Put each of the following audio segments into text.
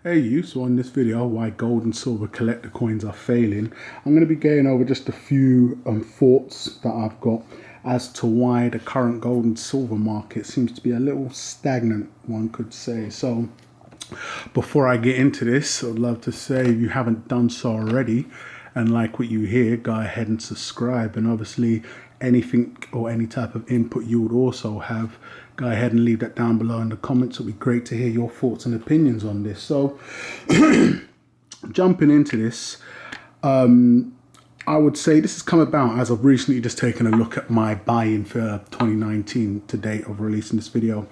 Hey you, so on this video, why gold and silver collector coins are failing, I'm going to be going over just a few thoughts that I've got as to why the current gold and silver market seems to be a little stagnant, one could say. So before I get into this, I'd love to say if you haven't done so already and like what you hear, go ahead and subscribe. And obviously anything or any type of input you would also have, go ahead and leave that down below in the comments. It'll be great to hear your thoughts and opinions on this. So jumping into this, I would say this has come about as I've recently just taken a look at my buy-in for 2019 to date of releasing this video.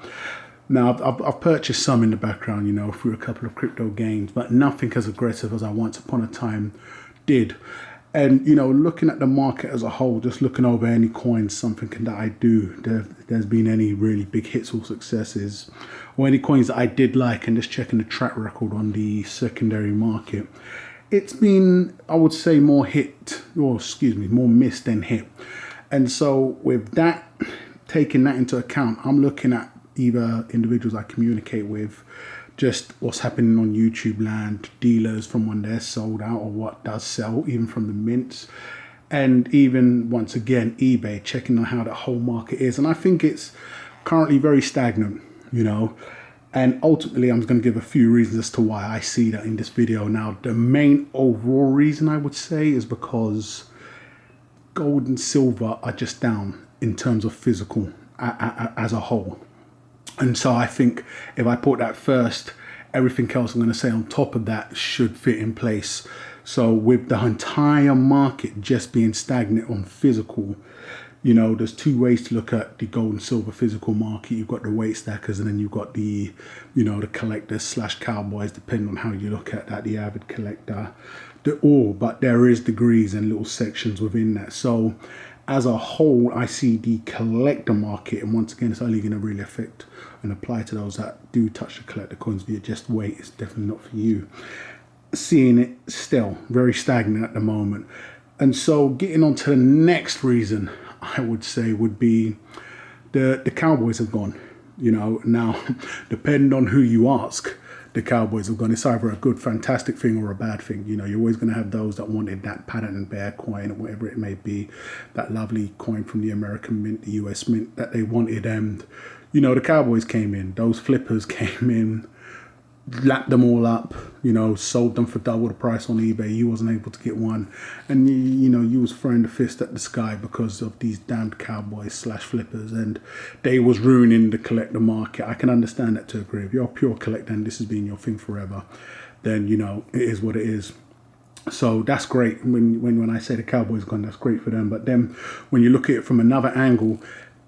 Now, I've purchased some in the background, you know, through a couple of crypto games, but nothing as aggressive as I once upon a time did. And, you know, looking at the market as a whole, just looking over any coins, something that I do, there's been any really big hits or successes, or any coins that I did like, and just checking the track record on the secondary market. It's been, I would say, more missed than hit. And so with that, taking that into account, I'm looking at either individuals I communicate with, just what's happening on YouTube land, dealers from when they're sold out or what does sell, even from the mints, and even once again eBay, checking on how the whole market is. And I think it's currently very stagnant, you know, and ultimately I'm going to give a few reasons as to why I see that in this video. Now, the main overall reason I would say is because gold and silver are just down in terms of physical as a whole. And so I think if I put that first, everything else I'm going to say on top of that should fit in place. So with the entire market just being stagnant on physical, you know, there's two ways to look at the gold and silver physical market. You've got the weight stackers, and then you've got the, you know, the collectors / cowboys, depending on how you look at that, the avid collector, but there is degrees and little sections within that. So as a whole, I see the collector market, and once again, it's only going to really affect and apply to those that do touch the collector coins via just weight. It's definitely not for you. Seeing it still very stagnant at the moment. And so getting on to the next reason, I would say, would be the Cowboys have gone. You know, now, depending on who you ask, the Cowboys have gone. It's either a good, fantastic thing or a bad thing. You know, you're always going to have those that wanted that pattern bear coin or whatever it may be, that lovely coin from the American Mint, the US Mint that they wanted. And, you know, the Cowboys came in, those flippers came in, lapped them all up, you know, sold them for double the price on eBay. You wasn't able to get one. And, you know, you was throwing the fist at the sky because of these damned Cowboys / flippers. And they was ruining the collector market. I can understand that to a degree. If you're a pure collector and this has been your thing forever, then, you know, it is what it is. So that's great. When I say the Cowboys gone, that's great for them. But then when you look at it from another angle,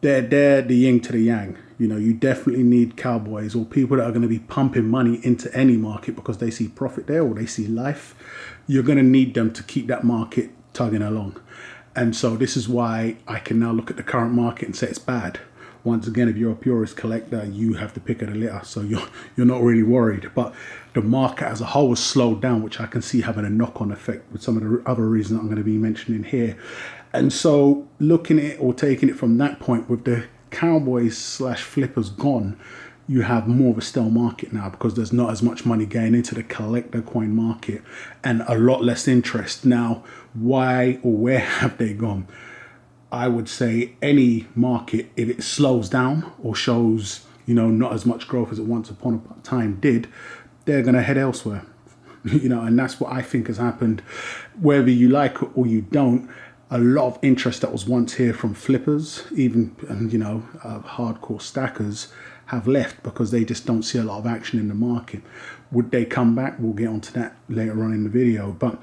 they're the yin to the yang. You know, you definitely need Cowboys or people that are going to be pumping money into any market because they see profit there or they see life. You're going to need them to keep that market tugging along. And so this is why I can now look at the current market and say it's bad. Once again, if you're a purist collector, you have the pick of the litter, so you're not really worried. But the market as a whole has slowed down, which I can see having a knock-on effect with some of the other reasons I'm going to be mentioning here. And so looking at it or taking it from that point, with the Cowboys / flippers gone, you have more of a stale market now because there's not as much money going into the collector coin market and a lot less interest. Now, why or where have they gone? I would say any market, if it slows down or shows, you know, not as much growth as it once upon a time did, they're going to head elsewhere. You know, and that's what I think has happened. Whether you like it or you don't, a lot of interest that was once here from flippers, even, you know, hardcore stackers, have left because they just don't see a lot of action in the market. Would they come back? We'll get onto that later on in the video. But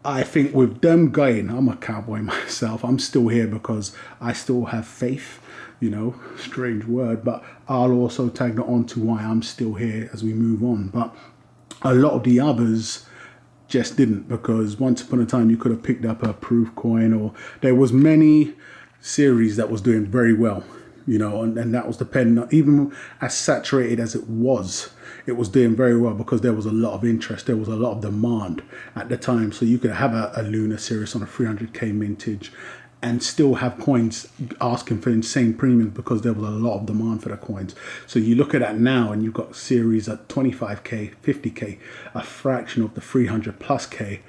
I think with them going, I'm a cowboy myself. I'm still here because I still have faith, you know, strange word, but I'll also tag that on to why I'm still here as we move on. But a lot of the others just didn't, because once upon a time you could have picked up a proof coin, or there was many series that was doing very well, you know, and that was depending on, even as saturated as it was doing very well because there was a lot of interest, there was a lot of demand at the time. So you could have a Luna series on a 300k mintage and still have coins asking for insane premiums because there was a lot of demand for the coins. So you look at that now and you've got series at 25k, 50k, a fraction of the 300 plus k,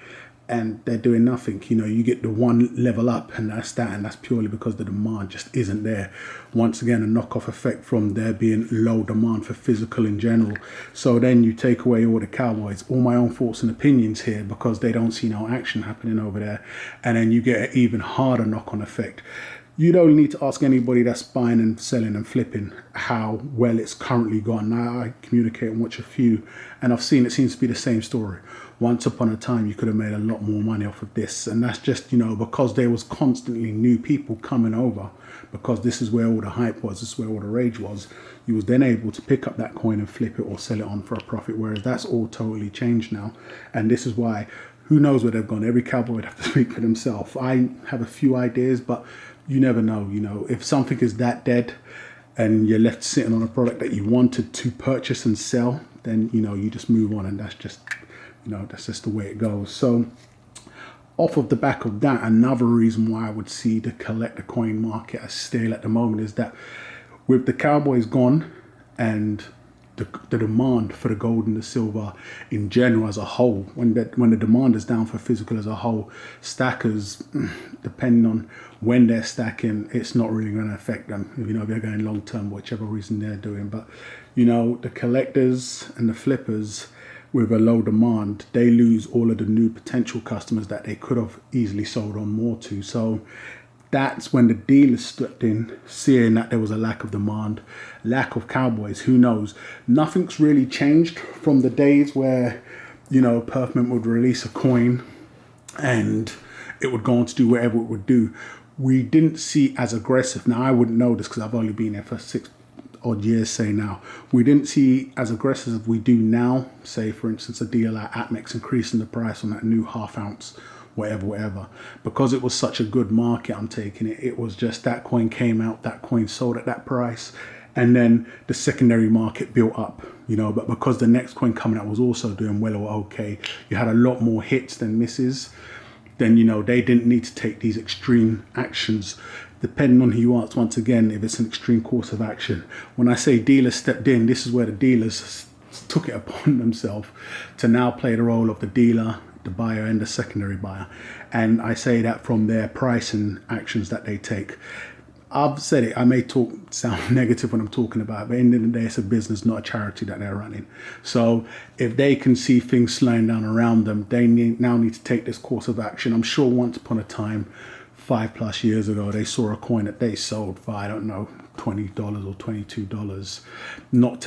and they're doing nothing. You know, you get the one level up and that's that, and that's purely because the demand just isn't there. Once again, a knockoff effect from there being low demand for physical in general. So then you take away all the cowboys, all my own thoughts and opinions here, because they don't see no action happening over there, and then you get an even harder knock-on effect. You don't need to ask anybody that's buying and selling and flipping how well it's currently gone. Now I communicate and watch a few, and I've seen it seems to be the same story. Once upon a time, you could have made a lot more money off of this, and that's just, you know, because there was constantly new people coming over, because this is where all the hype was, this is where all the rage was. You was then able to pick up that coin and flip it or sell it on for a profit, whereas that's all totally changed now. And this is why, who knows where they've gone. Every cowboy would have to speak for themselves. I have a few ideas, but you never know. You know, if something is that dead and you're left sitting on a product that you wanted to purchase and sell, then, you know, you just move on, and that's just, you know, that's just the way it goes. So off of the back of that, another reason why I would see the collector coin market as stale at the moment is that with the cowboys gone and the demand for the gold and the silver in general as a whole, when the demand is down for physical as a whole, stackers, depending on when they're stacking, it's not really going to affect them. You know, they're going long term, whichever reason they're doing. But, you know, the collectors and the flippers with a low demand, they lose all of the new potential customers that they could have easily sold on more to. So that's when the dealers stepped in, seeing that there was a lack of demand, lack of cowboys. Who knows? Nothing's really changed from the days where, you know, Perfman would release a coin and it would go on to do whatever it would do. We didn't see as aggressive. Now, I wouldn't know this because I've only been there for 6 odd years, say now. We didn't see as aggressive as we do now. Say, for instance, a deal like Atmex increasing the price on that new half ounce, whatever. Because it was such a good market, I'm taking it. It was just that coin came out, that coin sold at that price, and then the secondary market built up, you know. But because the next coin coming out was also doing well or okay, you had a lot more hits than misses. Then, you know, they didn't need to take these extreme actions. Depending on who you ask, once again, if it's an extreme course of action. When I say dealers stepped in, this is where the dealers took it upon themselves to now play the role of the dealer, the buyer, and the secondary buyer. And I say that from their pricing actions that they take. I've said it, I may sound negative when I'm talking about it, but at the end of the day, it's a business, not a charity that they're running. So if they can see things slowing down around them, they now need to take this course of action. I'm sure once upon a time, 5+ years ago, they saw a coin that they sold for, I don't know, $20 or $22, not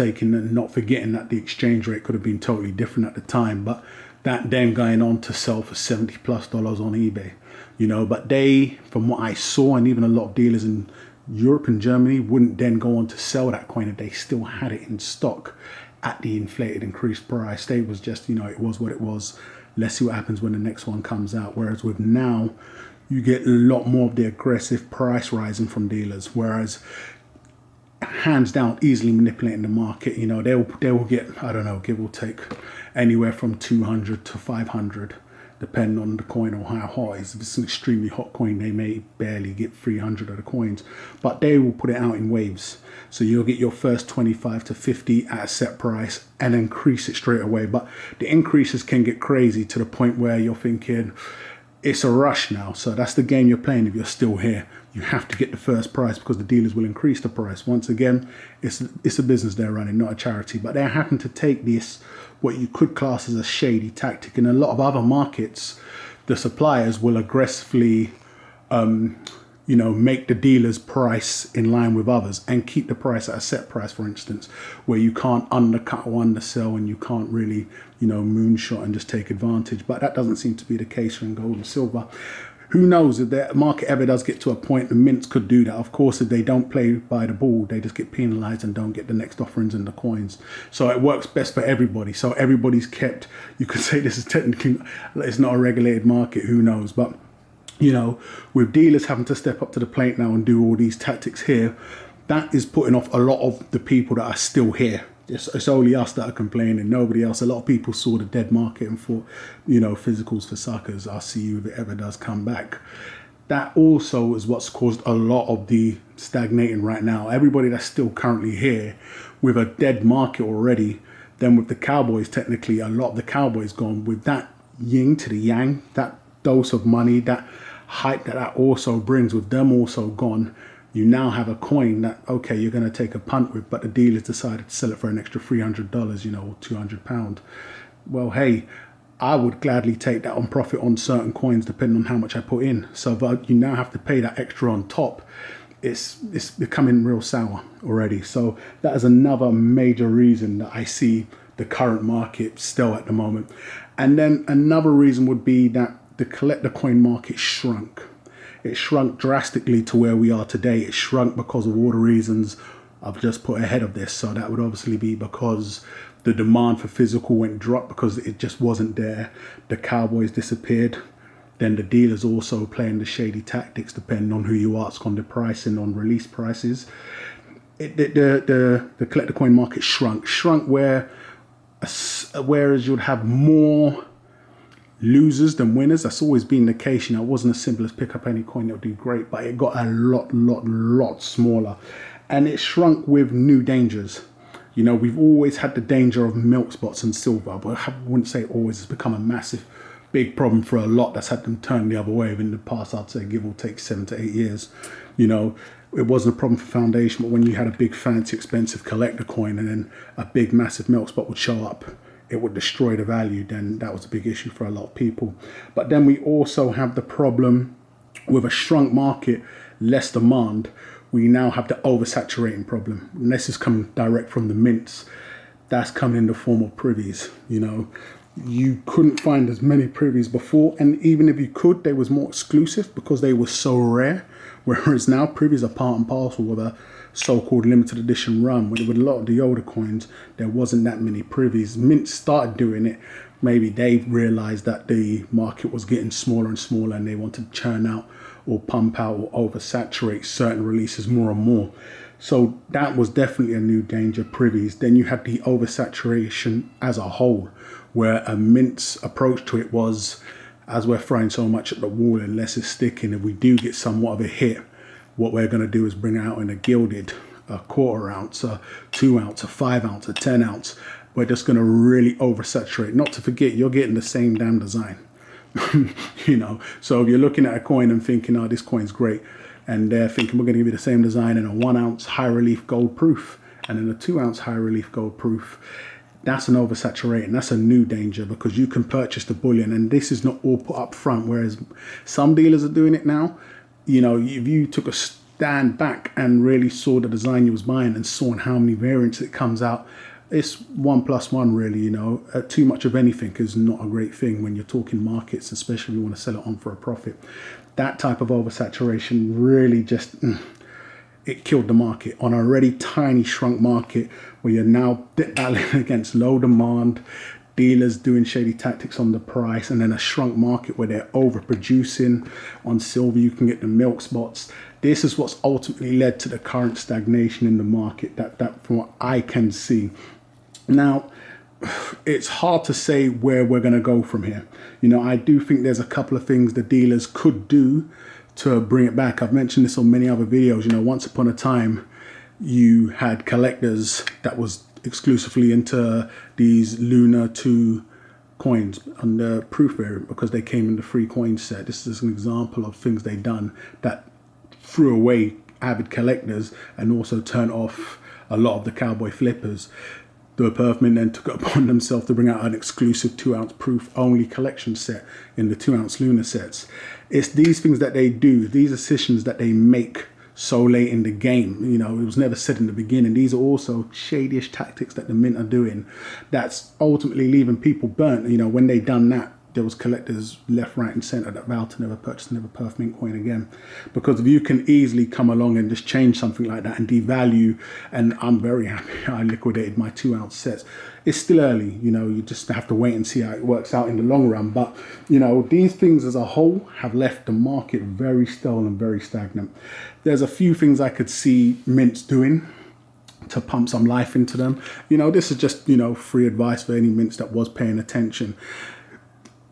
forgetting that the exchange rate could have been totally different at the time, but that then going on to sell for $70+ on eBay, you know. But they, from what I saw, and even a lot of dealers in Europe and Germany wouldn't then go on to sell that coin if they still had it in stock at the inflated, increased price. They was just, you know, it was what it was. Let's see what happens when the next one comes out. Whereas with now, you get a lot more of the aggressive price rising from dealers, whereas hands down easily manipulating the market. You know, they will get, I don't know, give or take anywhere from 200 to 500, depending on the coin or how hot it is. If it's an extremely hot coin, they may barely get 300 of the coins, but they will put it out in waves. So you'll get your first 25 to 50 at a set price and increase it straight away. But the increases can get crazy to the point where you're thinking, it's a rush now. So that's the game you're playing if you're still here. You have to get the first price because the dealers will increase the price. Once again, it's a business they're running, not a charity. But they happen to take this, what you could class as a shady tactic. In a lot of other markets, the suppliers will aggressively make the dealer's price in line with others and keep the price at a set price, for instance, where you can't undercut or undersell and you can't really, moonshot and just take advantage. But that doesn't seem to be the case in gold and silver. Who knows, if the market ever does get to a point, the mints could do that. Of course, if they don't play by the ball, they just get penalized and don't get the next offerings and the coins. So it works best for everybody. So everybody's kept, you could say this is technically, it's not a regulated market, who knows. But, with dealers having to step up to the plate now and do all these tactics here, that is putting off a lot of the people that are still here. It's only us that are complaining, nobody else. A lot of people saw the dead market and thought, physicals for suckers. I'll see you if it ever does come back. that also is what's caused a lot of the stagnating right now. Everybody that's still currently here with a dead market already, then with the cowboys, technically a lot of the cowboys gone, with that yin to the yang, that dose of money, that hype that also brings, with them also gone, you now have a coin that, okay, you're going to take a punt with, but the dealers decided to sell it for an extra $300, you know, or £200. Well, hey, I would gladly take that on profit on certain coins, depending on how much I put in. So if you now have to pay that extra on top, it's becoming real sour already. So that is another major reason that I see the current market still at the moment. And then another reason would be that the collector coin market shrunk. It shrunk drastically to where we are today. It shrunk because of all the reasons I've just put ahead of this. So that would obviously be because the demand for physical went drop because it just wasn't there. The cowboys disappeared. Then the dealers also playing the shady tactics, depending on who you ask on the pricing, on release prices. The collector coin market shrunk whereas you'd have more losers than winners. That's always been the case. You know, it wasn't as simple as pick up any coin that would do great, but it got a lot smaller, and it shrunk with new dangers. You know, we've always had the danger of milk spots and silver, but I wouldn't say always. It's become a massive, big problem for a lot that's had them turn the other way in the past, I'd say, give or take 7 to 8 years. You know, it wasn't a problem for foundation, but when you had a big, fancy, expensive collector coin and then a big, massive milk spot would show up, it would destroy the value. Then that was a big issue for a lot of people. But then we also have the problem with a shrunk market, less demand. We now have the oversaturating problem. And this is coming direct from the mints. That's coming in the form of privies. You know, you couldn't find as many privies before, and even if you could, they was more exclusive because they were so rare. Whereas now privies are part and parcel with a so-called limited edition run. With a lot of the older coins, there wasn't that many privies. Mint started doing it. Maybe they realized that the market was getting smaller and smaller, and they wanted to churn out or pump out or oversaturate certain releases more and more. So that was definitely a new danger, privies. Then you had the oversaturation as a whole, where a mint's approach to it was, as we're throwing so much at the wall and less is sticking, if we do get somewhat of a hit, what we're going to do is bring out in a gilded, a quarter ounce, a 2 ounce, a 5 ounce, a 10 ounce. We're just going to really oversaturate. Not to forget, you're getting the same damn design. You know, so if you're looking at a coin and thinking, oh, this coin's great, and they're thinking we're going to give you the same design in a 1 ounce high relief gold proof and in a 2 ounce high relief gold proof, that's an oversaturating. That's a new danger, because you can purchase the bullion, and this is not all put up front, whereas some dealers are doing it now. You know, if you took a stand back and really saw the design you was buying and saw how many variants it comes out, it's 1+1 really. You know, too much of anything is not a great thing when you're talking markets, especially if you want to sell it on for a profit. That type of oversaturation really just it killed the market on an already tiny shrunk market, where you're now battling against low demand, dealers doing shady tactics on the price, and then a shrunk market where they're overproducing. On silver, you can get the milk spots. This is what's ultimately led to the current stagnation in the market, that from what I can see. Now, it's hard to say where we're going to go from here. You know, I do think there's a couple of things the dealers could do to bring it back. I've mentioned this on many other videos. You know, once upon a time, you had collectors that was exclusively into these Lunar 2 coins on the proof variant because they came in the free coin set. This is an example of things they've done that threw away avid collectors and also turned off a lot of the cowboy flippers. The Perth Mint then took it upon themselves to bring out an exclusive 2 ounce proof only collection set in the 2 ounce Lunar sets. It's these things that they do, these decisions that they make so late in the game. You know, it was never said in the beginning. These are also shadyish tactics that the mint are doing that's ultimately leaving people burnt. You know, when they done that, there was collectors left, right and centre that vowed to never purchase another Perth Mint coin again. Because if you can easily come along and just change something like that and devalue, and I'm very happy I liquidated my 2 ounce sets. It's still early, you know, you just have to wait and see how it works out in the long run. But, you know, these things as a whole have left the market very stale and very stagnant. There's a few things I could see mints doing to pump some life into them. You know, this is just, you know, free advice for any mints that was paying attention.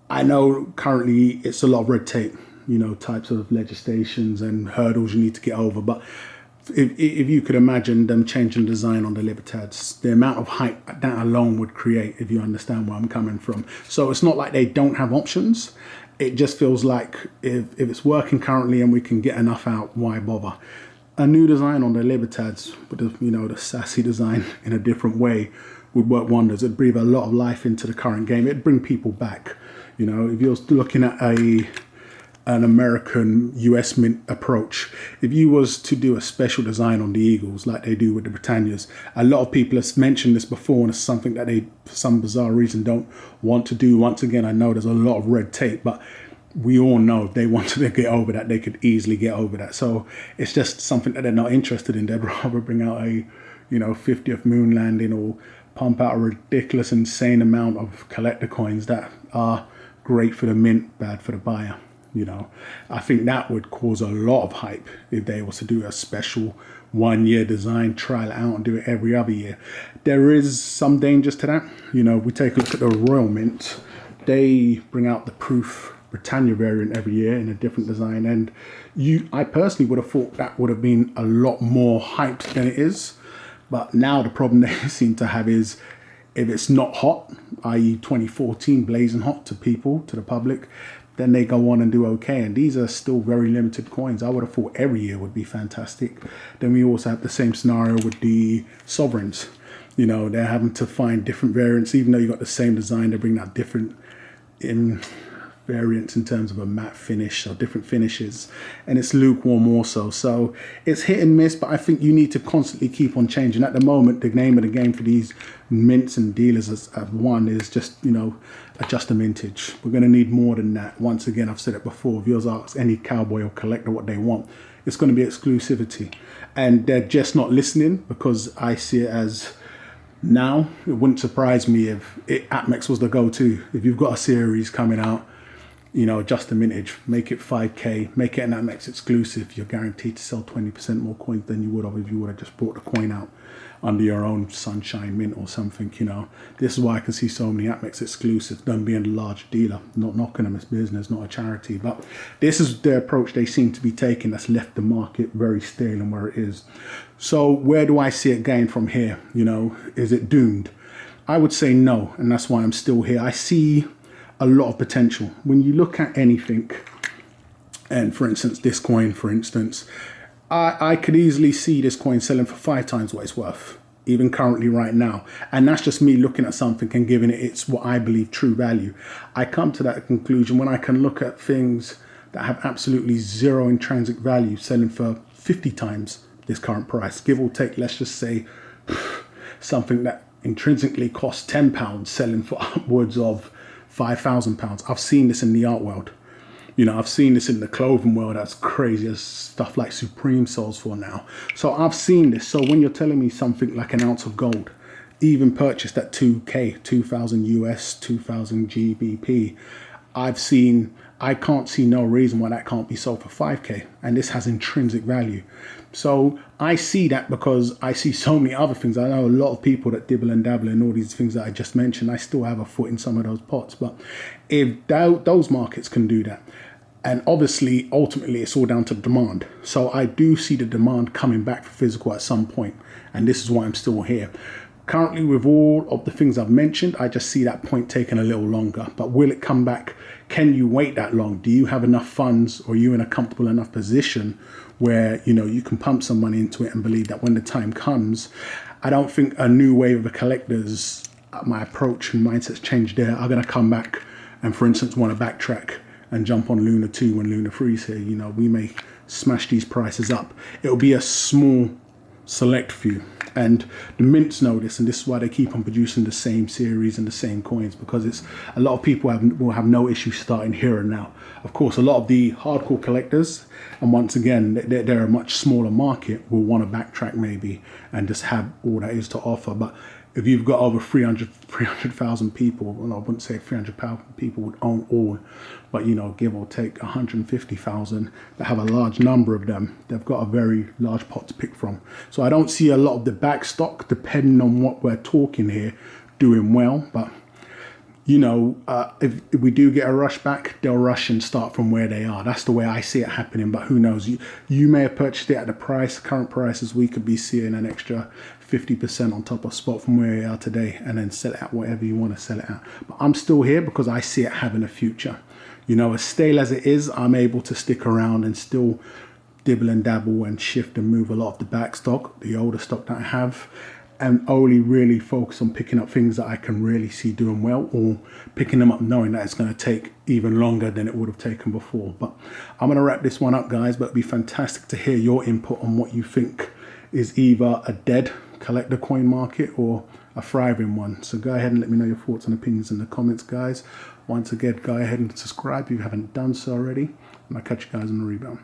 I know currently it's a lot of red tape. types of legislations and hurdles you need to get over. But if you could imagine them changing design on the Libertads, the amount of hype that alone would create, if you understand where I'm coming from. So it's not like they don't have options. It just feels like if it's working currently and we can get enough out, why bother? A new design on the Libertads, with the sassy design in a different way, would work wonders. It'd breathe a lot of life into the current game. It'd bring people back. If you're looking at an American US Mint approach, if you was to do a special design on the Eagles like they do with the Britannias, a lot of people have mentioned this before, and it's something that they, for some bizarre reason, don't want to do. Once again, I know there's a lot of red tape, but we all know if they wanted to get over that, they could easily get over that. So it's just something that they're not interested in. They'd rather bring out a 50th moon landing or pump out a ridiculous, insane amount of collector coins that are great for the mint, bad for the buyer. I think that would cause a lot of hype if they was to do a special 1 year design, trial it out and do it every other year. There is some dangers to that. We take a look at the Royal Mint. They bring out the Proof Britannia variant every year in a different design. And I personally would have thought that would have been a lot more hyped than it is. But now the problem they seem to have is if it's not hot, i.e. 2014 blazing hot to people, to the public, then they go on and do okay. And these are still very limited coins. I would have thought every year would be fantastic. Then we also have the same scenario with the sovereigns. They're having to find different variants, even though you got the same design, they bring out different variants in terms of a matte finish or different finishes, and it's lukewarm also. So it's hit and miss, but I think you need to constantly keep on changing. At the moment, the name of the game for these mints and dealers as one is just adjust the mintage. We're going to need more than that. Once again, I've said it before, if you ask any cowboy or collector what they want, it's going to be exclusivity, and they're just not listening, because I see it as, now it wouldn't surprise me if APMEX was the go-to. If you've got a series coming out, adjust the mintage, make it 5K, make it an APMEX exclusive, you're guaranteed to sell 20% more coins than you would have if you would have just brought the coin out under your own Sunshine Mint or something. This is why I can see so many APMEX exclusives, them being a large dealer, not knocking them, it's business, not a charity. But this is the approach they seem to be taking that's left the market very stale and where it is. So where do I see it going from here? Is it doomed? I would say no, and that's why I'm still here. I see a lot of potential. When you look at anything, and for instance, this coin, for instance, I could easily see this coin selling for 5 times what it's worth, even currently right now. And that's just me looking at something and giving it its what I believe true value. I come to that conclusion when I can look at things that have absolutely zero intrinsic value selling for 50 times this current price, give or take. Let's just say something that intrinsically costs £10 selling for upwards of £5,000. I've seen this in the art world. I've seen this in the clothing world. That's crazy. As stuff like Supreme sells for now. So I've seen this. So when you're telling me something like an ounce of gold, even purchased at 2K, 2,000 US, 2,000 GBP, I can't see no reason why that can't be sold for 5K. And this has intrinsic value. So I see that because I see so many other things. I know a lot of people that dibble and dabble in all these things that I just mentioned. I still have a foot in some of those pots. But if those markets can do that, and obviously, ultimately, it's all down to demand. So I do see the demand coming back for physical at some point. And this is why I'm still here. Currently, with all of the things I've mentioned, I just see that point taking a little longer. But will it come back? Can you wait that long? Do you have enough funds, or are you in a comfortable enough position where you can pump some money into it and believe that when the time comes? I don't think a new wave of collectors, my approach and mindset's changed there, are going to come back and, for instance, want to backtrack and jump on Luna 2 when Luna 3's here. We may smash these prices up. It'll be a small select few. And the mints know this, and this is why they keep on producing the same series and the same coins, because it's a lot of people will have no issue starting here and now. Of course, a lot of the hardcore collectors, and once again, they're a much smaller market, will want to backtrack maybe and just have all that is to offer. But if you've got over 300,000 people, well, I wouldn't say 300,000 people would own all, but give or take 150,000 that have a large number of them, they've got a very large pot to pick from. So I don't see a lot of the back stock, depending on what we're talking here, doing well. But if we do get a rush back, they'll rush and start from where they are. That's the way I see it happening. But who knows? You may have purchased it at the current prices. We could be seeing an extra 50% on top of spot from where we are today, and then sell it at whatever you want to sell it at. But I'm still here because I see it having a future. As stale as it is, I'm able to stick around and still dibble and dabble and shift and move a lot of the back stock, the older stock that I have, and only really focus on picking up things that I can really see doing well, or picking them up knowing that it's going to take even longer than it would have taken before. But I'm going to wrap this one up, guys, but it'd be fantastic to hear your input on what you think is either a dead collector coin market or a thriving one. So go ahead and let me know your thoughts and opinions in the comments, guys. Once again, go ahead and subscribe if you haven't done so already, and I'll catch you guys on the rebound.